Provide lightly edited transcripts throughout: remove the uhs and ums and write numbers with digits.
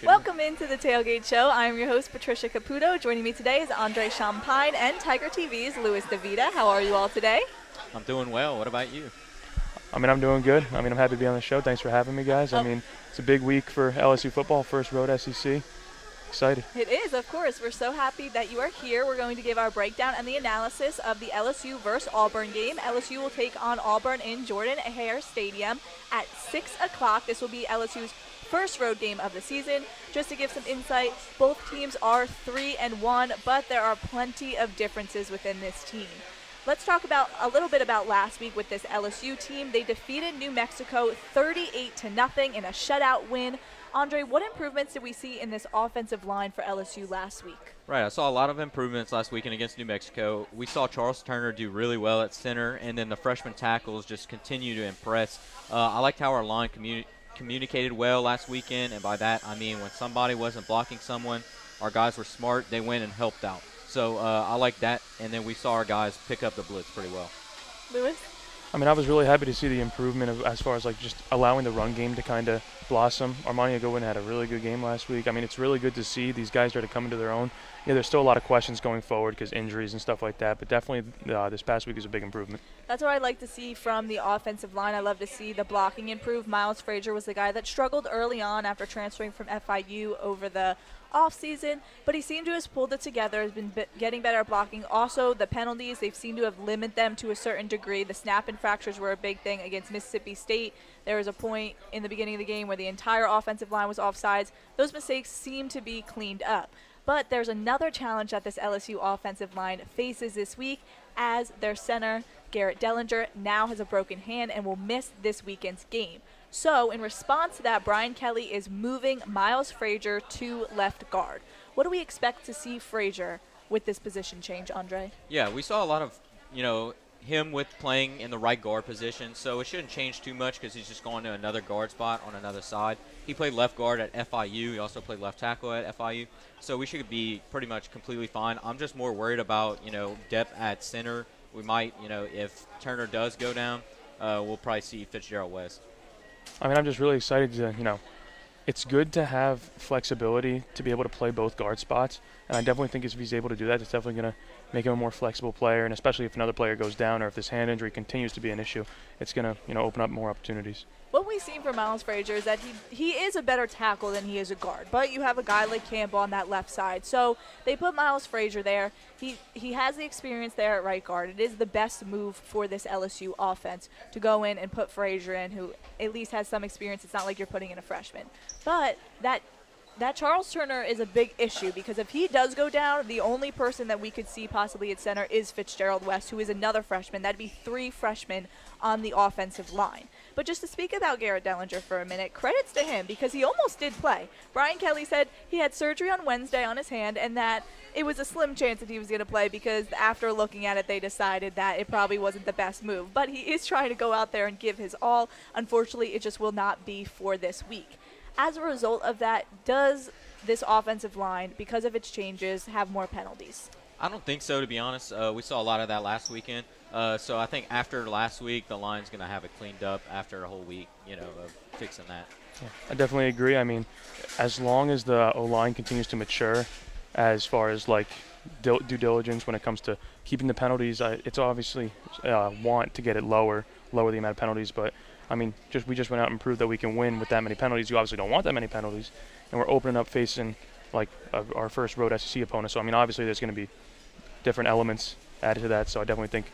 Welcome into the Tailgate Show. I'm your host, Patricia Caputo. Joining me today is Andre Champagne and Tiger TV's Louis DeVita. How are you all today? I'm doing well. What about you? I'm doing good. I'm happy to be on the show. Thanks for having me, guys. It's a big week for LSU football, first road SEC. Excited. It is, of course. We're so happy that you are here. We're going to give our breakdown and the analysis of the LSU versus Auburn game. LSU will take on Auburn in Jordan-Hare Stadium at 6 o'clock. This will be LSU's first road game of the season. Just to give some insight, both teams are 3-1, but there are plenty of differences within this team. Let's talk about a little bit about last week with this LSU team. They defeated New Mexico 38-0 in a shutout win. Andre, what improvements did we see in this offensive line for LSU last week? Right, I saw a lot of improvements last weekend against New Mexico. We saw Charles Turner do really well at center, and then the freshman tackles just continue to impress. I liked how our line communicated well last weekend, and by that I mean when somebody wasn't blocking someone, our guys were smart. They went and helped out. So I like that, and then we saw our guys pick up the blitz pretty well. Louis? I was really happy to see the improvement as far as just allowing the run game to kind of blossom. Armani Goodwin had a really good game last week. It's really good to see these guys start to come into their own. Yeah, there's still a lot of questions going forward because injuries and stuff like that, but definitely this past week is a big improvement. That's what I like to see from the offensive line. I love to see the blocking improve. Miles Frazier was the guy that struggled early on after transferring from FIU over the offseason, but he seemed to have pulled it together, has been getting better at blocking. Also, the penalties, they've seemed to have limited them to a certain degree. The snap infractions were a big thing against Mississippi State. There was a point in the beginning of the game where the entire offensive line was offsides. Those mistakes seem to be cleaned up. But there's another challenge that this LSU offensive line faces this week, as their center, Garrett Dellinger, now has a broken hand and will miss this weekend's game. So, in response to that, Brian Kelly is moving Miles Frazier to left guard. What do we expect to see Frazier with this position change, Andre? Yeah, we saw a lot of, him with playing in the right guard position, so it shouldn't change too much because he's just going to another guard spot on another side. He played left guard at FIU. He also played left tackle at FIU. So we should be pretty much completely fine. I'm just more worried about, depth at center. We might, if Turner does go down, we'll probably see Fitzgerald West. I'm just really excited to, it's good to have flexibility to be able to play both guard spots. And I definitely think if he's able to do that, it's definitely going to make him a more flexible player. And especially if another player goes down or if this hand injury continues to be an issue, it's going to, open up more opportunities. What we've seen from Miles Frazier is that he is a better tackle than he is a guard. But you have a guy like Campbell on that left side. So they put Miles Frazier there. He has the experience there at right guard. It is the best move for this LSU offense to go in and put Frazier in, who at least has some experience. It's not like you're putting in a freshman. But that Charles Turner is a big issue because if he does go down, the only person that we could see possibly at center is Fitzgerald West, who is another freshman. That'd be 3 freshmen on the offensive line. But just to speak about Garrett Dellinger for a minute, credits to him because he almost did play. Brian Kelly said he had surgery on Wednesday on his hand and that it was a slim chance that he was going to play because after looking at it, they decided that it probably wasn't the best move. But he is trying to go out there and give his all. Unfortunately, it just will not be for this week. As a result of that, does this offensive line, because of its changes, have more penalties? I don't think so, to be honest. We saw a lot of that last weekend. So I think after last week, the line's going to have it cleaned up after a whole week, of fixing that. Yeah, I definitely agree. As long as the O-line continues to mature as far as, due diligence when it comes to keeping the penalties, it's obviously want to get it lower the amount of penalties, but we just went out and proved that we can win with that many penalties. You obviously don't want that many penalties, and we're opening up facing our first road SEC opponent. So obviously there's going to be different elements added to that. So I definitely think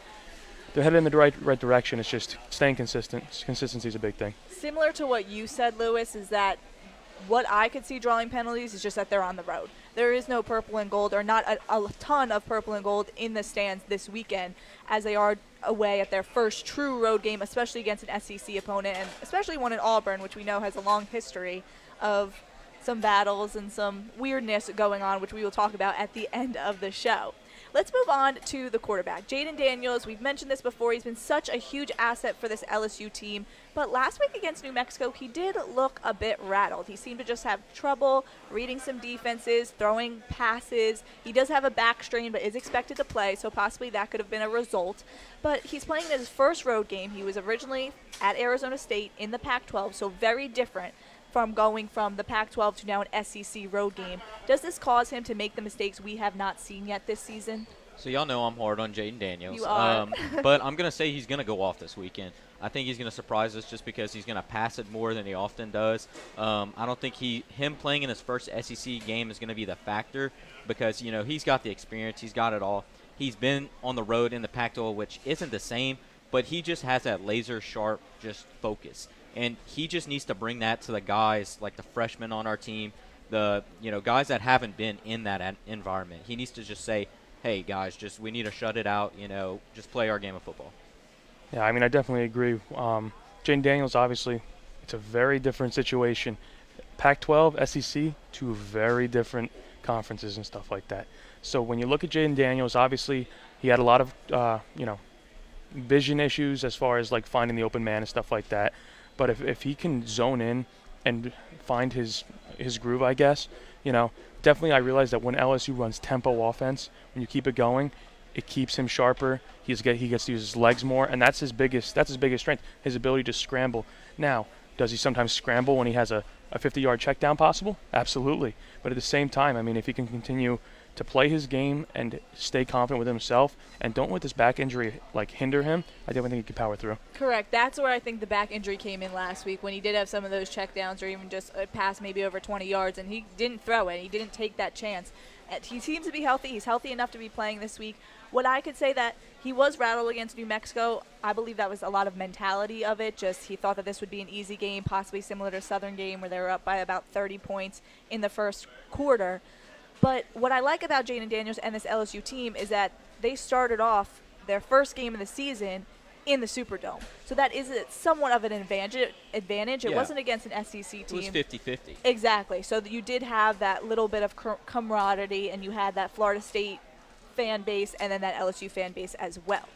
they're headed in the right direction. It's just staying consistent. Consistency is a big thing. Similar to what you said, Louis, is that what I could see drawing penalties is just that they're on the road. There is no purple and gold, or not a ton of purple and gold in the stands this weekend, as they are away at their first true road game, especially against an SEC opponent, and especially one in Auburn, which we know has a long history of some battles and some weirdness going on, which we will talk about at the end of the show. Let's move on to the quarterback. Jaden Daniels, we've mentioned this before, he's been such a huge asset for this LSU team, but last week against New Mexico, he did look a bit rattled. He seemed to just have trouble reading some defenses, throwing passes. He does have a back strain, but is expected to play, so possibly that could have been a result. But he's playing in his first road game. He was originally at Arizona State in the Pac-12, so very different from going from the Pac-12 to now an SEC road game. Does this cause him to make the mistakes we have not seen yet this season? So y'all know I'm hard on Jaden Daniels. You are. But I'm going to say he's going to go off this weekend. I think he's going to surprise us just because he's going to pass it more than he often does. I don't think him playing in his first SEC game is going to be the factor because, he's got the experience. He's got it all. He's been on the road in the Pac-12, which isn't the same, but he just has that laser-sharp just focus. And he just needs to bring that to the guys, like the freshmen on our team, the guys that haven't been in that environment. He needs to just say, hey, guys, we need to shut it out, just play our game of football. Yeah, I mean, I definitely agree. Jaden Daniels, obviously, it's a very different situation. Pac-12, SEC, two very different conferences and stuff like that. So when you look at Jaden Daniels, obviously, he had a lot of, vision issues as far as, like, finding the open man and stuff like that. But if he can zone in and find his groove, I guess, definitely I realize that when LSU runs tempo offense, when you keep it going, it keeps him sharper. He gets to use his legs more, and that's his biggest strength, his ability to scramble. Now, does he sometimes scramble when he has a 50-yard check down possible? Absolutely. But at the same time, I mean, if he can continue to play his game and stay confident with himself and don't let this back injury hinder him, I definitely think he can power through. Correct. That's where I think the back injury came in last week when he did have some of those checkdowns or even just a pass maybe over 20 yards and he didn't throw it. He didn't take that chance. He seems to be healthy. He's healthy enough to be playing this week. What I could say that he was rattled against New Mexico. I believe that was a lot of mentality of it. Just he thought that this would be an easy game, possibly similar to Southern game where they were up by about 30 points in the first quarter. But what I like about Jaden Daniels and this LSU team is that they started off their first game of the season in the Superdome. So that is somewhat of an advantage. It Yeah. wasn't against an SEC team. It was 50-50. Exactly. So you did have that little bit of camaraderie, and you had that Florida State fan base and then that LSU fan base as well.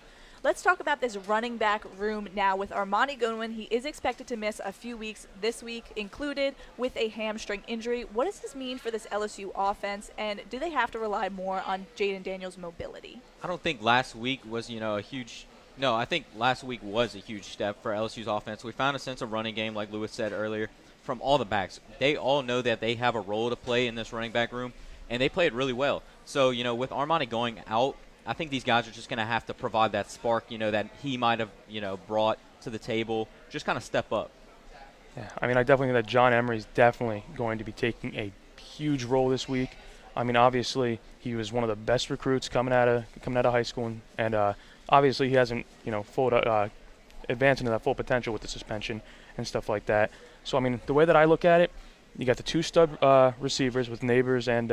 Let's talk about this running back room now with Armani Goodwin. He is expected to miss a few weeks this week, included with a hamstring injury. What does this mean for this LSU offense, and do they have to rely more on Jaden Daniels' mobility? I don't think last week was, a huge – no, I think last week was a huge step for LSU's offense. We found a sense of running game, like Lewis said earlier, from all the backs. They all know that they have a role to play in this running back room, and they play it really well. So, with Armani going out, I think these guys are just going to have to provide that spark, that he might have, brought to the table. Just kind of step up. Yeah, I mean, I definitely think that John Emery is definitely going to be taking a huge role this week. I mean, obviously, he was one of the best recruits coming out of high school, and obviously he hasn't, advanced into that full potential with the suspension and stuff like that. So, I mean, the way that I look at it, you got the two stud receivers with Neighbors and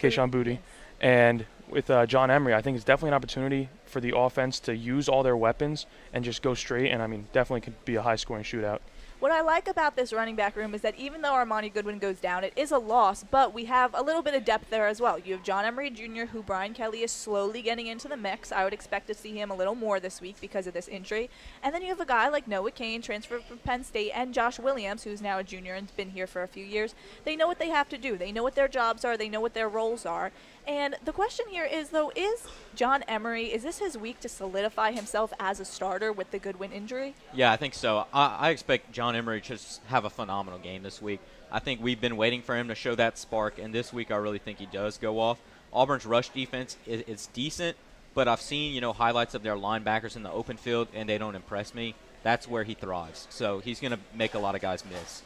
Keyshawn Booty, and with John Emery, I think it's definitely an opportunity for the offense to use all their weapons and just go straight, and, I mean, definitely could be a high-scoring shootout. What I like about this running back room is that even though Armani Goodwin goes down, it is a loss, but we have a little bit of depth there as well. You have John Emery Jr., who Brian Kelly is slowly getting into the mix. I would expect to see him a little more this week because of this injury. And then you have a guy like Noah Cain, transferred from Penn State, and Josh Williams, who's now a junior and has been here for a few years. They know what they have to do. They know what their jobs are. They know what their roles are. And the question here is, though, is John Emery, is this his week to solidify himself as a starter with the Goodwin injury? Yeah, I think so. I expect John Emery to just have a phenomenal game this week. I think we've been waiting for him to show that spark, and this week I really think he does go off. Auburn's rush defense is decent, but I've seen, highlights of their linebackers in the open field, and they don't impress me. That's where he thrives. So he's going to make a lot of guys miss.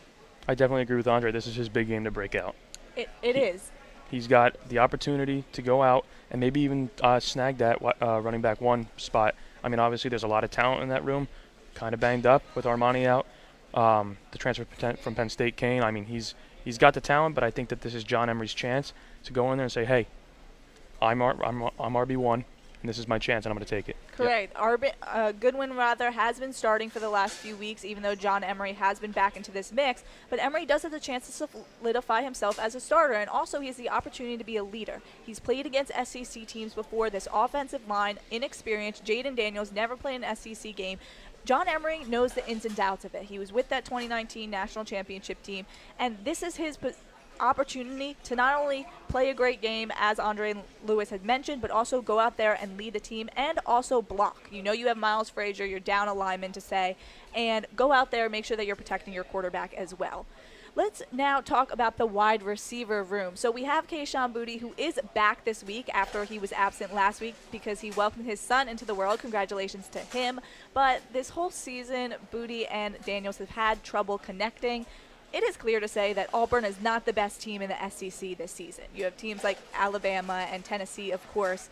I definitely agree with Andre. This is his big game to break out. It is. He's got the opportunity to go out and maybe even snag that running back one spot. I mean, obviously there's a lot of talent in that room, kind of banged up with Armani out. The transfer from Penn State, Cain, I mean, he's got the talent, but I think that this is John Emery's chance to go in there and say, hey, I'm RB1, and this is my chance, and I'm going to take it. Correct. Goodwin, has been starting for the last few weeks, even though John Emery has been back into this mix. But Emery does have the chance to solidify himself as a starter, and also he has the opportunity to be a leader. He's played against SEC teams before. This offensive line, inexperienced. Jaden Daniels never played an SEC game. John Emery knows the ins and outs of it. He was with that 2019 national championship team, and this is his opportunity to not only play a great game, as Andre Lewis had mentioned, but also go out there and lead the team and also block. You know you have Miles Frazier, you're down a lineman to say, and go out there and make sure that you're protecting your quarterback as well. Let's now talk about the wide receiver room. So we have Kayshon Boutte, who is back this week after he was absent last week because he welcomed his son into the world. Congratulations to him. But this whole season, Boutte and Daniels have had trouble connecting. It is clear to say that Auburn is not the best team in the SEC this season. You have teams like Alabama and Tennessee, of course.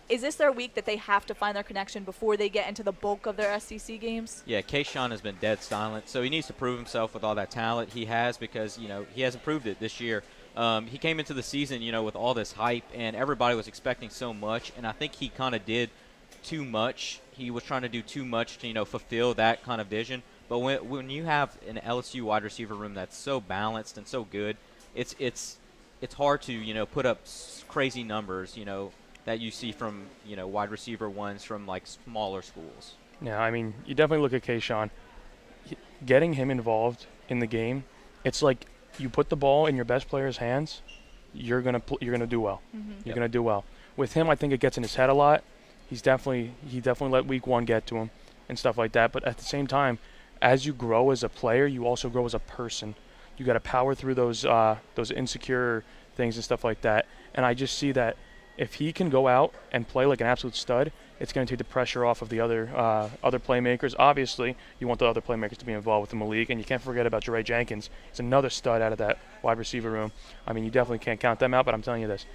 Is this their week that they have to find their connection before they get into the bulk of their SEC games? Yeah, Kayshon has been dead silent, so he needs to prove himself with all that talent he has because, he hasn't proved it this year. He came into the season, with all this hype, and everybody was expecting so much, and I think he kind of did too much. He was trying to do too much to, fulfill that kind of vision. But when you have an LSU wide receiver room that's so balanced and so good, it's hard to, put up crazy numbers, that you see from, wide receiver ones from, like, smaller schools. Yeah, I mean, you definitely look at Kayshon. Getting him involved in the game, it's like you put the ball in your best player's hands, you're gonna do well. Mm-hmm. You're gonna do well. With him, I think it gets in his head a lot. He definitely let week one get to him and stuff like that. But at the same time, as you grow as a player, you also grow as a person. You got to power through those insecure things and stuff like that. And I just see that if he can go out and play like an absolute stud, it's going to take the pressure off of the other playmakers. Obviously, you want the other playmakers to be involved with the Malik, and you can't forget about Jere Jenkins. He's another stud out of that wide receiver room. I mean, you definitely can't count them out, but I'm telling you this.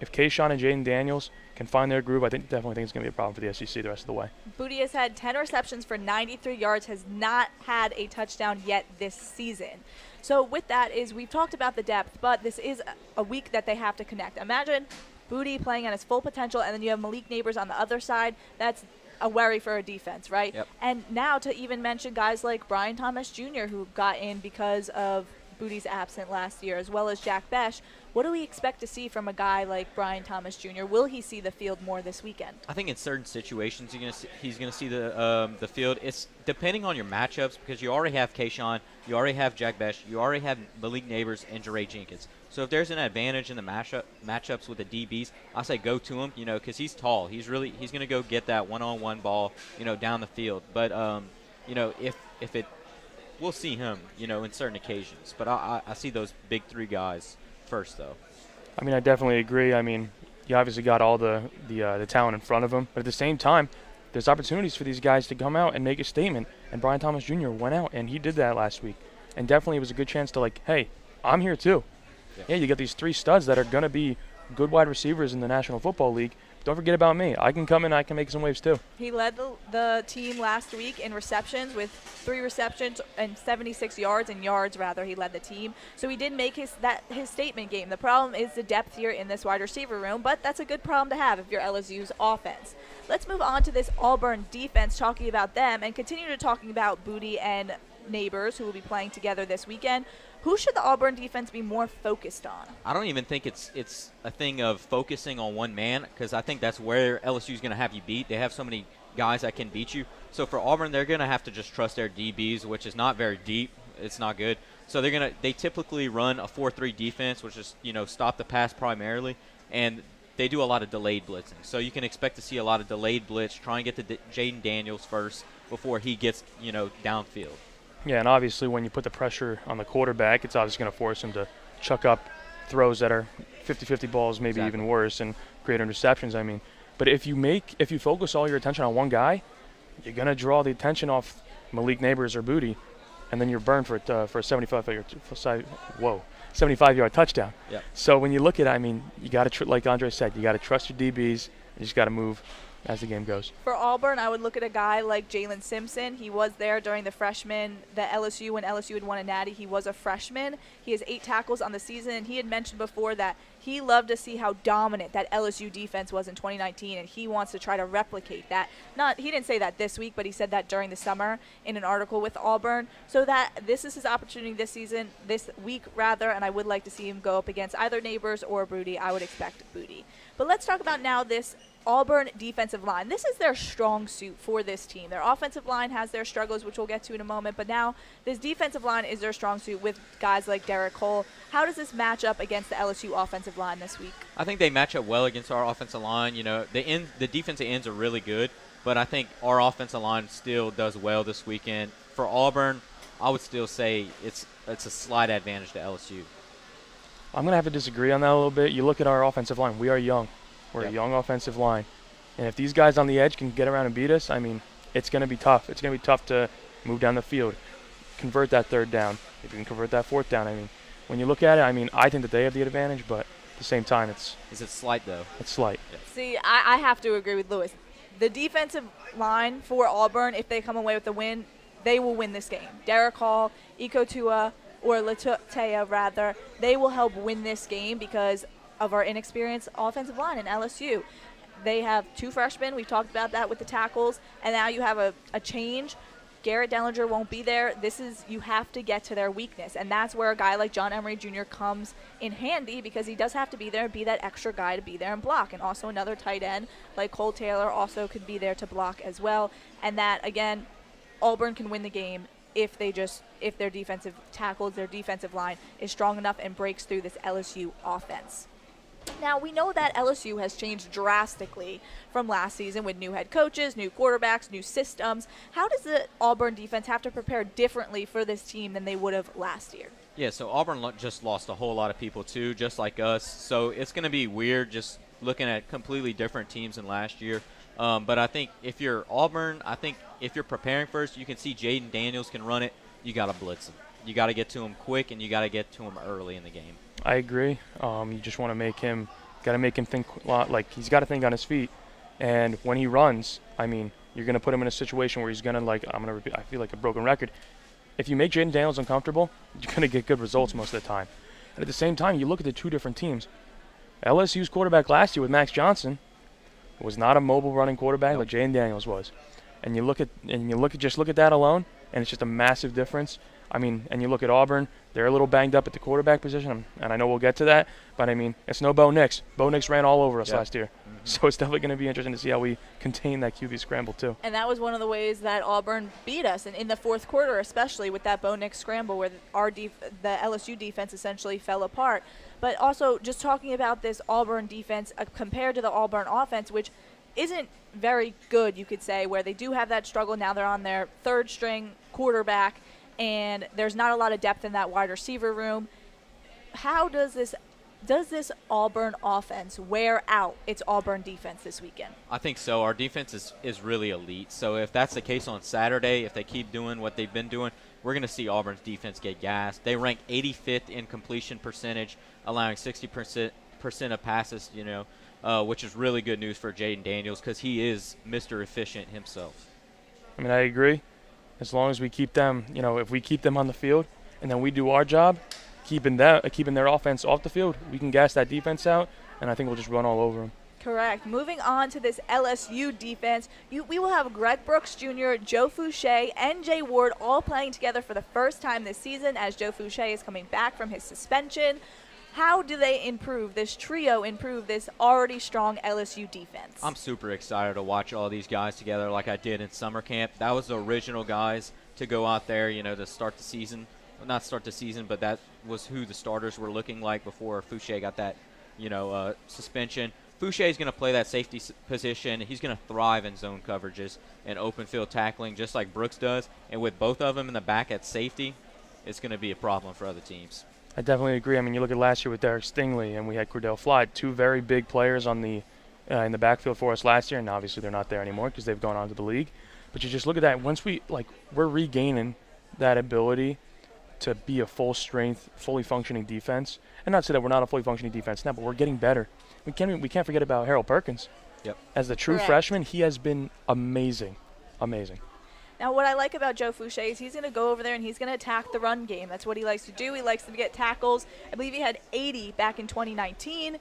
If Kayshon and Jaden Daniels can find their groove, I definitely think it's going to be a problem for the SEC the rest of the way. Boutte has had 10 receptions for 93 yards, has not had a touchdown yet this season. So with that we've talked about the depth, but this is a week that they have to connect. Imagine Boutte playing at his full potential, and then you have Malik Neighbors on the other side. That's a worry for a defense, right? Yep. And now to even mention guys like Brian Thomas Jr., who got in because of Boutte's absent last year, as well as Jack Besh. What do we expect to see from a guy like Brian Thomas Jr.? Will he see the field more this weekend? I think in certain situations he's going to see the field. It's depending on your matchups because you already have Kayshon, you already have Jack Besh, you already have Malik Neighbors and Jere Jenkins. So if there's an advantage in the matchups with the DBs, I say go to him, because he's tall. He's going to go get that one-on-one ball, down the field. But if it, we'll see him, in certain occasions. But I see those big three guys first, though. I mean, I definitely agree. I mean, you obviously got all the talent in front of him, but at the same time, there's opportunities for these guys to come out and make a statement. And Brian Thomas Jr. went out, and he did that last week. And definitely it was a good chance to, like, hey, I'm here too. Yeah, you got these three studs that are going to be good wide receivers in the National Football League. Don't forget about me. I can come in, I can make some waves too. He led the team last week in receptions with 3 receptions and 76 yards, he led the team. So he did make his statement game. The problem is the depth here in this wide receiver room, but that's a good problem to have if you're LSU's offense. Let's move on to this Auburn defense, talking about them, and continue to talking about Boutte and Neighbors, who will be playing together this weekend. Who should the Auburn defense be more focused on? I don't even think it's a thing of focusing on one man because I think that's where LSU is going to have you beat. They have so many guys that can beat you. So for Auburn, they're going to have to just trust their DBs, which is not very deep. It's not good. So they typically run a 4-3 defense, which is stop the pass primarily, and they do a lot of delayed blitzing. So you can expect to see a lot of delayed blitz. Try and get to Jaden Daniels first before he gets downfield. Yeah, and obviously when you put the pressure on the quarterback, it's obviously going to force him to chuck up throws that are 50-50 balls, maybe even worse, and create interceptions. I mean, but if you focus all your attention on one guy, you're going to draw the attention off Malik Neighbors or Boutte, and then you're burned for a 75-yard touchdown. Yep. So when you look at it, I mean, you got to, like Andre said, you got to trust your DBs. You just got to move as the game goes. For Auburn, I would look at a guy like Jalen Simpson. He was there during the LSU when LSU had won a natty. He was a freshman. He has 8 tackles on the season, and he had mentioned before that he loved to see how dominant that LSU defense was in 2019, and he wants to try to replicate that. He didn't say that this week, but he said that during the summer in an article with Auburn. So that this is his opportunity this week, and I would like to see him go up against either Neighbors or Boutte. I would expect Boutte. But let's talk about now this Auburn defensive line. This is their strong suit for this team. Their offensive line has their struggles, which we'll get to in a moment, but now this defensive line is their strong suit with guys like Derek Cole. How does this match up against the LSU offensive line this week? I think they match up well against our offensive line. You know, the defensive ends are really good, but I think our offensive line still does well this weekend. For Auburn, I would still say it's a slight advantage to LSU. I'm going to have to disagree on that a little bit. You look at our offensive line. We are young. We're Yep. a young offensive line. And if these guys on the edge can get around and beat us, I mean, it's going to be tough. It's going to be tough to move down the field, convert that third down, if you can convert that fourth down. I mean, when you look at it, I mean, I think that they have the advantage, but at the same time, Is it slight, though? it's slight. See, I have to agree with Lewis. The defensive line for Auburn, if they come away with the win, they will win this game. Derek Hall, Iko Tua, or Latea rather, they will help win this game because of our inexperienced offensive line in LSU. They have 2 freshmen. We've talked about that with the tackles. And now you have a change. Garrett Dellinger won't be there. You have to get to their weakness. And that's where a guy like John Emery Jr. comes in handy because he does have to be there and be that extra guy to be there and block. And also another tight end like Cole Taylor also could be there to block as well. And that, again, Auburn can win the game if their defensive tackles, their defensive line is strong enough and breaks through this LSU offense. Now, we know that LSU has changed drastically from last season with new head coaches, new quarterbacks, new systems. How does the Auburn defense have to prepare differently for this team than they would have last year? Yeah, so Auburn just lost a whole lot of people, too, just like us. So it's going to be weird just looking at completely different teams than last year. But I think if you're Auburn, I think if you're preparing first, you can see Jaden Daniels can run it. You got to blitz him. You got to get to him quick, and you got to get to him early in the game. I agree. You just want to make him think a lot. Like, he's got to think on his feet. And when he runs, I mean, you're going to put him in a situation where he's going to, I feel like a broken record. If you make Jaden Daniels uncomfortable, you're going to get good results most of the time. And at the same time, you look at the 2 different teams. LSU's quarterback last year with Max Johnson was not a mobile running quarterback like Jaden Daniels was. And you look at that alone, and it's just a massive difference. I mean, and you look at Auburn, they're a little banged up at the quarterback position, and I know we'll get to that, but I mean, it's no Bo Nix. Bo Nix ran all over us last year. Mm-hmm. So it's definitely going to be interesting to see how we contain that QB scramble too. And that was one of the ways that Auburn beat us, and in the fourth quarter especially with that Bo Nix scramble where the LSU defense essentially fell apart. But also just talking about this Auburn defense compared to the Auburn offense, which isn't very good, you could say, where they do have that struggle. Now they're on their 3rd string quarterback, and there's not a lot of depth in that wide receiver room. How does this Auburn offense wear out its Auburn defense this weekend? I think so. Our defense is really elite. So if that's the case on Saturday, if they keep doing what they've been doing, we're going to see Auburn's defense get gassed. They rank 85th in completion percentage, allowing 60% of passes, which is really good news for Jaden Daniels because he is Mr. Efficient himself. I mean, I agree. As long as we keep them, if we keep them on the field and then we do our job, keeping their offense off the field, we can gas that defense out, and I think we'll just run all over them. Correct. Moving on to this LSU defense, we will have Greg Brooks Jr., Joe Fouché, and Jay Ward all playing together for the first time this season as Joe Fouché is coming back from his suspension. How do they improve this already strong LSU defense? I'm super excited to watch all these guys together like I did in summer camp. That was the original guys to go out there, to start the season. Well, not start the season, but that was who the starters were looking like before Fouché got that, suspension. Fouché is going to play that safety position. He's going to thrive in zone coverages and open field tackling just like Brooks does. And with both of them in the back at safety, it's going to be a problem for other teams. I definitely agree. I mean, you look at last year with Derek Stingley, and we had Cordell Floyd, 2 very big players on the in the backfield for us last year, and obviously they're not there anymore because they've gone on to the league. But you just look at that. Once we're regaining that ability to be a full-strength, fully functioning defense, and not to say that we're not a fully functioning defense now, but we're getting better. We can't forget about Harold Perkins. Yep. As the true freshman, he has been amazing. Now, what I like about Joe Fouché is he's going to go over there and he's going to attack the run game. That's what he likes to do. He likes to get tackles. I believe he had 80 back in 2019.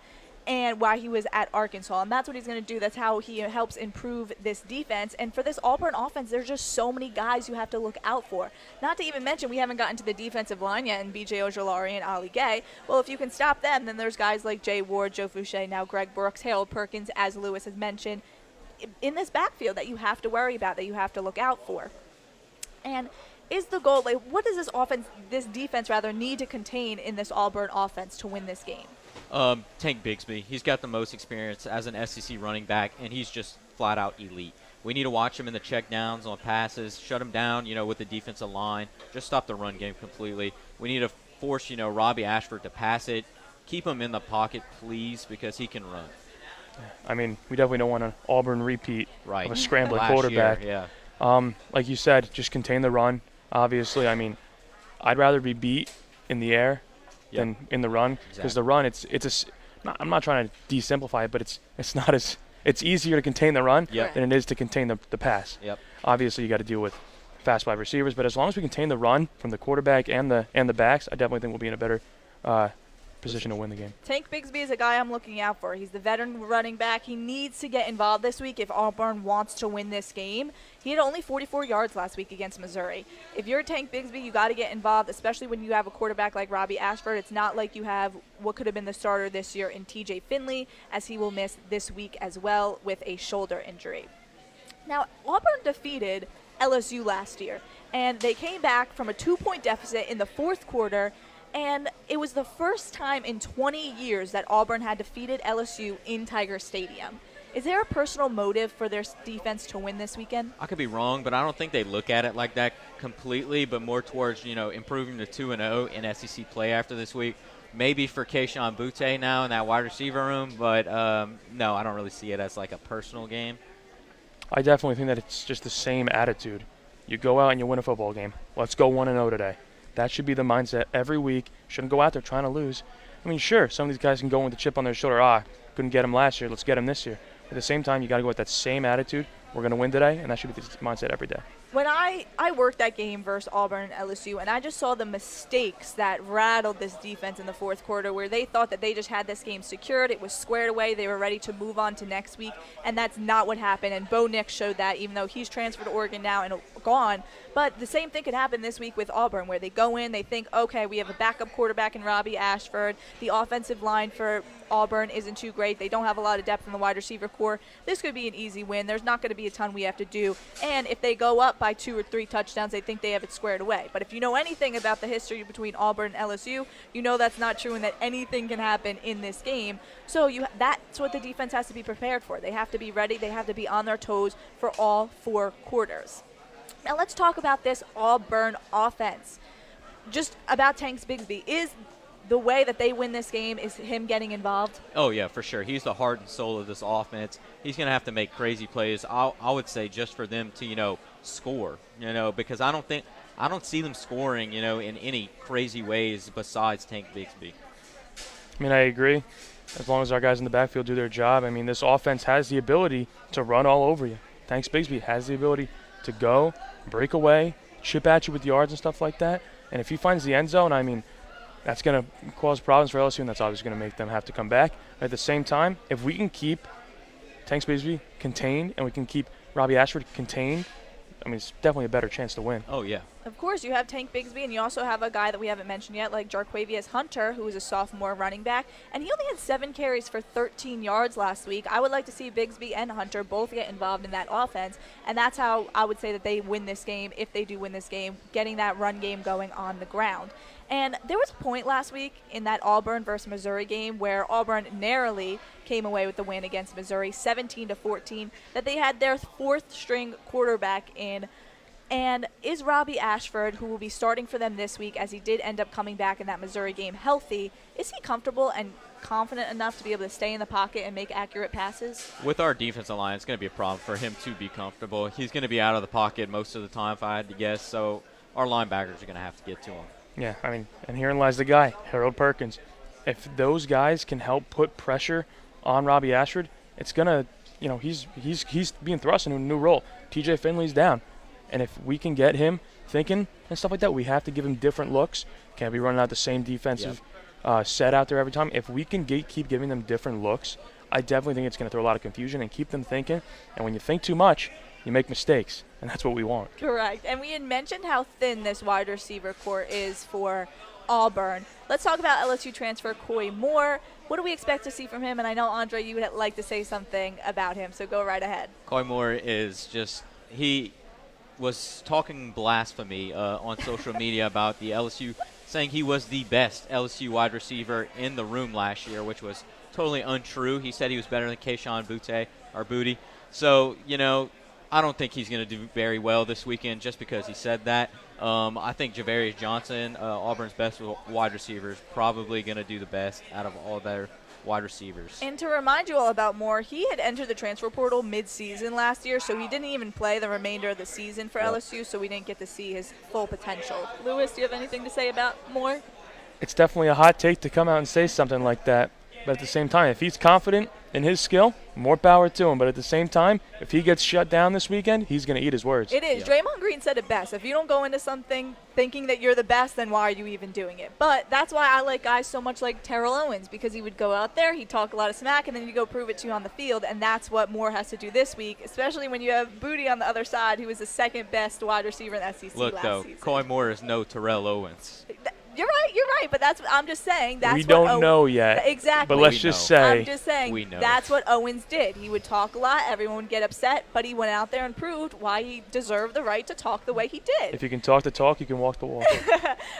and while he was at Arkansas. And that's what he's going to do. That's how he helps improve this defense. And for this Auburn offense, there's just so many guys you have to look out for. Not to even mention, we haven't gotten to the defensive line yet in B.J. Ojolari and Ali Gay. Well, if you can stop them, then there's guys like Jay Ward, Joe Fouché, now Greg Brooks, Harold Perkins, as Lewis has mentioned, in this backfield that you have to worry about, that you have to look out for. And is the goal, like, what does this defense need to contain in this Auburn offense to win this game? Tank Bigsby. He's got the most experience as an SEC running back, and he's just flat out elite. We need to watch him in the checkdowns on passes, shut him down, with the defensive line, just stop the run game completely. We need to force, Robbie Ashford to pass it. Keep him in the pocket, please, because he can run. I mean, we definitely don't want an Auburn repeat of a scrambling Last quarterback. Year, yeah. Like you said, just contain the run. Obviously, I mean, I'd rather be beat in the air than in the run, because the run, I'm not trying to de-simplify it, but it's easier to contain the run than it is to contain the pass. Yep. Obviously, you got to deal with fast wide receivers, but as long as we contain the run from the quarterback and the backs, I definitely think we'll be in a better position to win the game. Tank Bigsby is a guy I'm looking out for. He's the veteran running back. He needs to get involved this week if Auburn wants to win this game. He had only 44 yards last week against Missouri. If you're Tank Bigsby, you got to get involved, especially when you have a quarterback like Robbie Ashford. It's not like you have what could have been the starter this year in TJ Finley, as he will miss this week as well with a shoulder injury. Now, Auburn defeated LSU last year, and they came back from a 2-point deficit in the fourth quarter. And it was the first time in 20 years that Auburn had defeated LSU in Tiger Stadium. Is there a personal motive for their defense to win this weekend? I could be wrong, but I don't think they look at it like that completely, but more towards, improving to 2-0 in SEC play after this week. Maybe for Kayshon Boutte now in that wide receiver room, but no, I don't really see it as like a personal game. I definitely think that it's just the same attitude. You go out and you win a football game. Let's go 1-0 today. That should be the mindset every week. Shouldn't go out there trying to lose. I mean, sure, some of these guys can go in with a chip on their shoulder. Couldn't get him last year. Let's get him this year. At the same time, you got to go with that same attitude. We're going to win today, and that should be the mindset every day. When I worked that game versus Auburn and LSU, and I just saw the mistakes that rattled this defense in the fourth quarter, where they thought that they just had this game secured. It was squared away. They were ready to move on to next week, and that's not what happened. And Bo Nix showed that, even though he's transferred to Oregon now and gone. But the same thing could happen this week with Auburn, where they go in, they think, okay, we have a backup quarterback in Robbie Ashford. The offensive line for Auburn isn't too great. They don't have a lot of depth in the wide receiver core. This could be an easy win. There's not going to be a ton we have to do. And if they go up by 2 or 3 touchdowns, they think they have it squared away. But if you know anything about the history between Auburn and LSU, you know that's not true and that anything can happen in this game. So that's what the defense has to be prepared for. They have to be ready. They have to be on their toes for all 4 quarters. Now let's talk about this Auburn offense. Just about Tank Bigsby. Is the way that they win this game is him getting involved? Oh, yeah, for sure. He's the heart and soul of this offense. He's going to have to make crazy plays, I would say, just for them to, score, because I don't see them scoring, in any crazy ways besides Tank Bigsby. I mean, I agree. As long as our guys in the backfield do their job, I mean, this offense has the ability to run all over you. Tank Bigsby has the ability to go, break away, chip at you with yards and stuff like that. And if he finds the end zone, I mean, that's going to cause problems for LSU, and that's obviously going to make them have to come back. At the same time, if we can keep Tank Bigsby contained and we can keep Robbie Ashford contained, I mean, it's definitely a better chance to win. Oh, yeah. Of course, you have Tank Bigsby, and you also have a guy that we haven't mentioned yet, like Jarquavius Hunter, who is a sophomore running back, and he only had 7 carries for 13 yards last week. I would like to see Bigsby and Hunter both get involved in that offense, and that's how I would say that they win this game, if they do win this game, getting that run game going on the ground. And there was a point last week in that Auburn versus Missouri game where Auburn narrowly came away with the win against Missouri, 17-14, that they had their 4th-string quarterback in. And is Robbie Ashford, who will be starting for them this week, as he did end up coming back in that Missouri game healthy, is he comfortable and confident enough to be able to stay in the pocket and make accurate passes? With our defensive line, it's going to be a problem for him to be comfortable. He's going to be out of the pocket most of the time, if I had to guess, so our linebackers are going to have to get to him. Yeah, I mean, and herein lies the guy, Harold Perkins. If those guys can help put pressure on Robbie Ashford, it's going to, he's being thrust into a new role. TJ Finley's down. And if we can get him thinking and stuff like that, we have to give him different looks. Can't be running out the same defensive set out there every time. If we can keep giving them different looks, I definitely think it's going to throw a lot of confusion and keep them thinking. And when you think too much, you make mistakes, and that's what we want. Correct. And we had mentioned how thin this wide receiver core is for Auburn. Let's talk about LSU transfer Coy Moore. What do we expect to see from him? And I know, Andre, you would like to say something about him, so go right ahead. Coy Moore is just – he was talking blasphemy on social media about the LSU, saying he was the best LSU wide receiver in the room last year, which was totally untrue. He said he was better than Kayshon Boutte. So, I don't think he's going to do very well this weekend just because he said that. I think Javarius Johnson, Auburn's best wide receiver, is probably going to do the best out of all their wide receivers. And to remind you all about Moore, he had entered the transfer portal mid-season last year, so he didn't even play the remainder of the season for LSU, so we didn't get to see his full potential. Lewis, do you have anything to say about Moore? It's definitely a hot take to come out and say something like that. But at the same time, if he's confident in his skill, more power to him. But at the same time, if he gets shut down this weekend, he's going to eat his words. It is. Draymond Green said it best. If you don't go into something thinking that you're the best, then why are you even doing it? But that's why I like guys so much like Terrell Owens, because he would go out there, he'd talk a lot of smack, and then he'd go prove it to you on the field. And that's what Moore has to do this week, especially when you have Booty on the other side, who was the second best wide receiver in the SEC Look, last though, season. Coy Moore is no Terrell Owens. You're right, but I'm just saying that's we what don't know yet. Exactly. But let's just say. I'm just saying we know. That's what Owens did. He would talk a lot, everyone would get upset, but he went out there and proved why he deserved the right to talk the way he did. If you can talk the talk, you can walk the walk.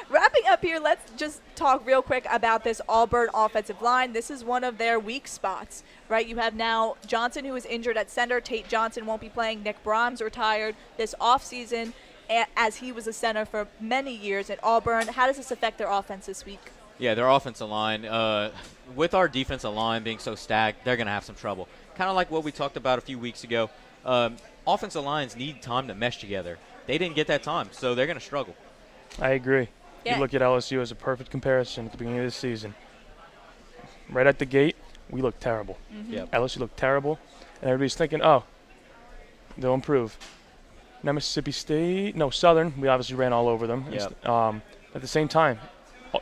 Wrapping up here, let's just talk real quick about this Auburn offensive line. This is one of their weak spots, right? You have now Johnson, who is injured at center. Tate Johnson won't be playing. Nick Brahms retired this offseason, as he was a center for many years at Auburn. How does this affect their offense this week? Yeah, their offensive line, with our defensive line being so stacked, they're going to have some trouble. Kind of like what we talked about a few weeks ago. Offensive lines need time to mesh together. They didn't get that time, so they're going to struggle. I agree. Yeah. You look at LSU as a perfect comparison at the beginning of the season. Right at the gate, we looked terrible. Mm-hmm. Yep. LSU looked terrible, and everybody's thinking, oh, they'll improve. Now Mississippi State, no, Southern, we obviously ran all over them. Yep. At the same time,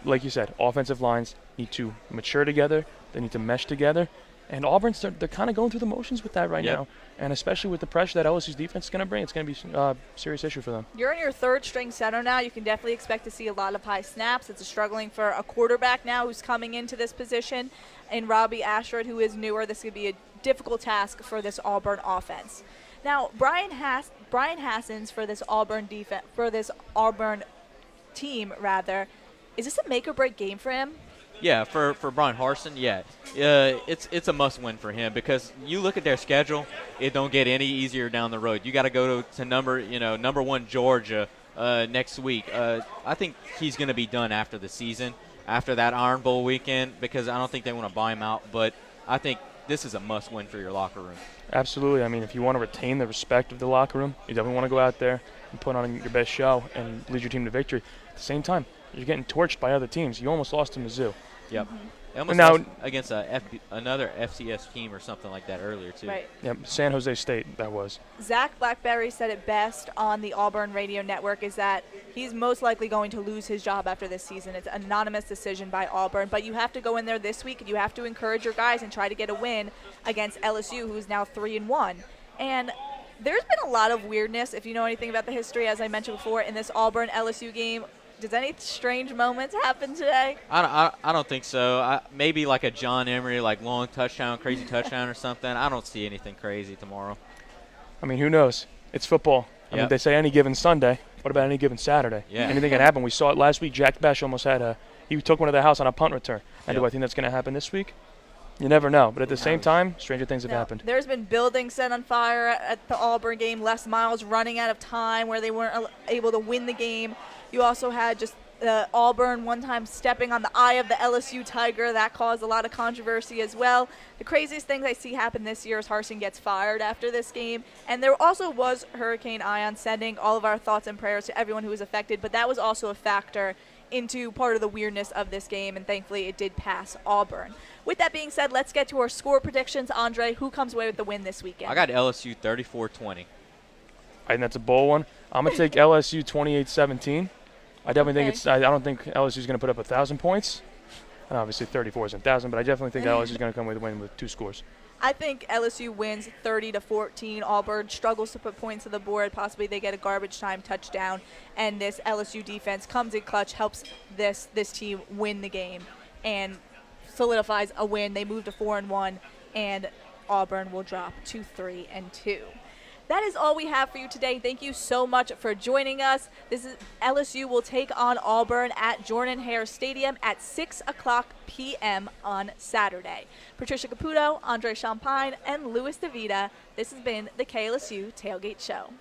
like you said, offensive lines need to mature together. They need to mesh together. And Auburn's, they're kind of going through the motions with that right now. And especially with the pressure that LSU's defense is going to bring, it's going to be a serious issue for them. You're in your third-string center now. You can definitely expect to see a lot of high snaps. It's struggling for a quarterback now who's coming into this position. And Robbie Ashford, who is newer, this could be a difficult task for this Auburn offense. Now, Brian Hassens for this Auburn defense, for this Auburn team, rather, is this a make-or-break game for him? Yeah, for Brian Harsin, yeah. It's a must-win for him because you look at their schedule, it don't get any easier down the road. You got to go to number one Georgia next week. I think he's going to be done after the season, after that Iron Bowl weekend, because I don't think they want to buy him out. But I think this is a must-win for your locker room. Absolutely. I mean, if you want to retain the respect of the locker room, you definitely want to go out there and put on your best show and lead your team to victory. At the same time, you're getting torched by other teams. You almost lost to Mizzou. Yep. Mm-hmm. They almost lost against another FCS team or something like that earlier, too. Right. Yep, San Jose State, that was. Zach Blackberry said it best on the Auburn radio network, is that he's most likely going to lose his job after this season. It's an anonymous decision by Auburn, but you have to go in there this week and you have to encourage your guys and try to get a win against LSU, who's now 3-1. And there's been a lot of weirdness, if you know anything about the history, as I mentioned before, in this Auburn-LSU game. Does any strange moments happen today? I don't think so. Maybe like a John Emery, like long touchdown, crazy touchdown or something. I don't see anything crazy tomorrow. I mean, who knows? It's football. I mean, they say any given Sunday. What about any given Saturday? Yeah. Anything can happen. We saw it last week. Jack Bash almost had he took one to the house on a punt return. And do I think that's going to happen this week? You never know. But at the same time, stranger things have happened. There's been buildings set on fire at the Auburn game. Les Miles running out of time where they weren't able to win the game. You also had just Auburn one time stepping on the eye of the LSU Tiger. That caused a lot of controversy as well. The craziest things I see happen this year is Harsin gets fired after this game. And there also was Hurricane Ion, sending all of our thoughts and prayers to everyone who was affected. But that was also a factor into part of the weirdness of this game, and thankfully it did pass Auburn. With that being said, let's get to our score predictions. Andre, who comes away with the win this weekend? I got LSU 34-20. I think that's a bold one. I'm going to take LSU 28-17. I definitely think I don't think LSU is going to put up 1,000 points. And obviously 34 isn't 1,000, but I definitely think LSU is going to come with a win with 2 scores. I think LSU wins 30-14. Auburn struggles to put points on the board. Possibly they get a garbage time touchdown, and this LSU defense comes in clutch, helps this team win the game, and solidifies a win. They move to 4-1, and Auburn will drop to 3-2. That is all we have for you today. Thank you so much for joining us. This is LSU will take on Auburn at Jordan-Hare Stadium at 6 o'clock p.m. on Saturday. Patricia Caputo, Andre Champagne, and Louis DeVita, this has been the KLSU Tailgate Show.